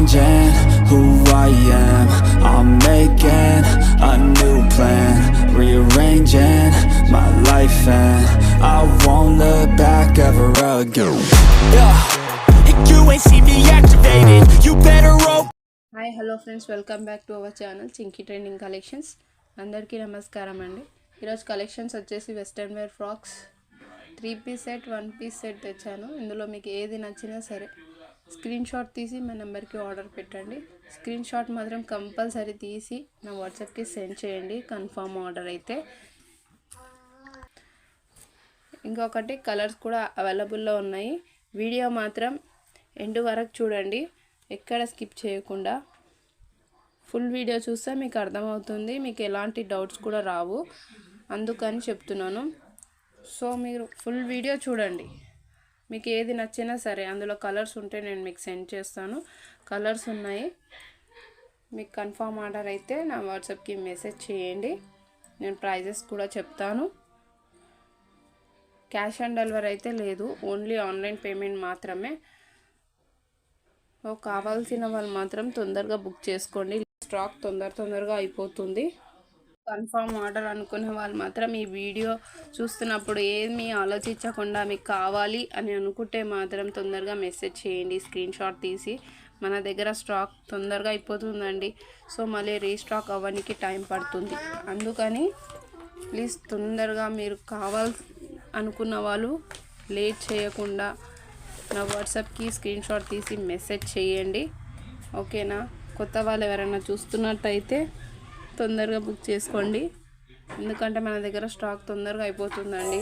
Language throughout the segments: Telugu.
changing who I am. I'm making a new plan, rearranging my life, and I won't look back ever again. Yeah, and you ain't see me activated. You better hope. Hi hello friends, welcome back to our channel Chinki trending collections. అందరికీ నమస్కారం అండి. ఈరోజు కలెక్షన్స్ వచ్చేసి western wear frocks 3 piece set 1 piece set తెచ్చాను. ఇందులో మీకు ఏది నచ్చినా సరే స్క్రీన్ షాట్ తీసి మా నెంబర్కి ఆర్డర్ పెట్టండి. స్క్రీన్ షాట్ మాత్రం కంపల్సరీ తీసి నా వాట్సాప్కి సెండ్ చేయండి కన్ఫర్మ్ ఆర్డర్ అయితే. ఇంకొకటి కలర్స్ కూడా అవైలబుల్లో ఉన్నాయి. వీడియో మాత్రం ఎండ్ వరకు చూడండి, ఎక్కడ స్కిప్ చేయకుండా ఫుల్ వీడియో చూస్తే మీకు అర్థమవుతుంది, మీకు ఎలాంటి డౌట్స్ కూడా రావు, అందుకని చెప్తున్నాను. సో మీరు ఫుల్ వీడియో చూడండి, మీకు ఏది నచ్చినా సరే అందులో కలర్స్ ఉంటే నేను మీకు సెండ్ చేస్తాను. కలర్స్ ఉన్నాయి. మీకు కన్ఫర్మ్ ఆర్డర్ అయితే నా వాట్సాప్కి మెసేజ్ చేయండి, నేను ప్రైజెస్ కూడా చెప్తాను. క్యాష్ ఆన్ డెలివరీ అయితే లేదు, ఓన్లీ ఆన్లైన్ పేమెంట్ మాత్రమే. కావాల్సిన వాళ్ళు మాత్రం తొందరగా బుక్ చేసుకోండి, స్టాక్ తొందరగా అయిపోతుంది. కన్ఫర్మ్ ఆర్డర్ అనుకునే వాళ్ళు మాత్రం ఈ వీడియో చూస్తున్నప్పుడు ఏమీ ఆలోచించకుండా మీకు కావాలి అని అనుకుంటే మాత్రం తొందరగా మెసేజ్ చేయండి స్క్రీన్ షాట్ తీసి. మన దగ్గర స్టాక్ తొందరగా అయిపోతుందండి, సో మళ్ళీ రీస్టాక్ అవ్వడానికి టైం పడుతుంది. అందుకని ప్లీజ్ తొందరగా మీరు కావాలి అనుకున్న వాళ్ళు లేట్ చేయకుండా నా వాట్సాప్కి స్క్రీన్ షాట్ తీసి మెసేజ్ చేయండి, ఓకేనా. కొత్త వాళ్ళు ఎవరైనా చూస్తున్నట్టయితే తొందరగా బుక్ చేసుకోండి, ఎందుకంటే మన దగ్గర స్టాక్ తొందరగా అయిపోతుందండి.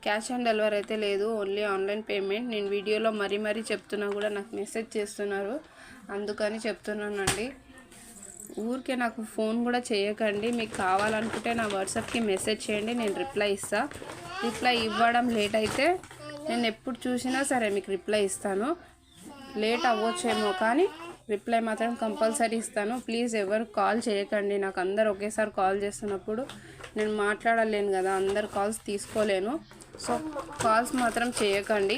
క్యాష్ ఆన్ డెలివరీ అయితే లేదు, ఓన్లీ ఆన్లైన్ పేమెంట్. నేను వీడియోలో మరీ చెప్తున్నా కూడా నాకు మెసేజ్ చేస్తున్నారు, అందుకని చెప్తున్నానండి. ఊరికే నాకు ఫోన్ కూడా చేయకండి, మీకు కావాలనుకుంటే నా వాట్సాప్కి మెసేజ్ చేయండి, నేను రిప్లై ఇస్తాను. రిప్లై ఇవ్వడం లేట్ అయితే నేను ఎప్పుడు చూసినా సరే మీకు రిప్లై ఇస్తాను. లేట్ అవ్వచ్చేమో కానీ రిప్లై మాత్రం కంపల్సరీ ఇస్తాను. ప్లీజ్ ఎవరు కాల్ చేయకండి, నాకు అందరు ఒకేసారి కాల్ చేస్తున్నప్పుడు నేను మాట్లాడలేను కదా, అందరు కాల్స్ తీసుకోలేను. సో కాల్స్ మాత్రం చేయకండి,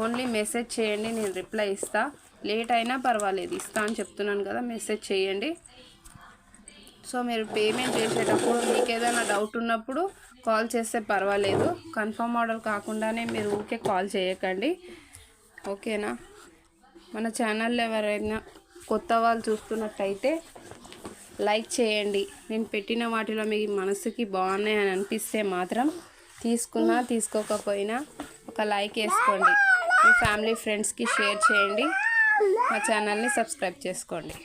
ఓన్లీ మెసేజ్ చేయండి, నేను రిప్లై ఇస్తాను. లేట్ అయినా పర్వాలేదు, ఇస్తా అని చెప్తున్నాను కదా, మెసేజ్ చేయండి. సో మీరు పేమెంట్ చేసేటప్పుడు మీకు ఏదైనా డౌట్ ఉన్నప్పుడు కాల్ చేస్తే పర్వాలేదు, కన్ఫర్మ్ ఆర్డర్ కాకుండానే మీరు ఊరికే కాల్ చేయకండి, ఓకేనా. మన ఛానల్లో ఎవరైనా కొత్త వాళ్ళు చూస్తున్నట్టయితే లైక్ చేయండి. నేను పెట్టిన వాటిలో మీ మనసుకి బాగున్నాయి అని అనిపిస్తే మాత్రం తీసుకున్నా తీసుకోకపోయినా ఒక లైక్ వేసుకోండి, మీ ఫ్యామిలీ ఫ్రెండ్స్కి షేర్ చేయండి, మా ఛానల్ని సబ్స్క్రైబ్ చేసుకోండి.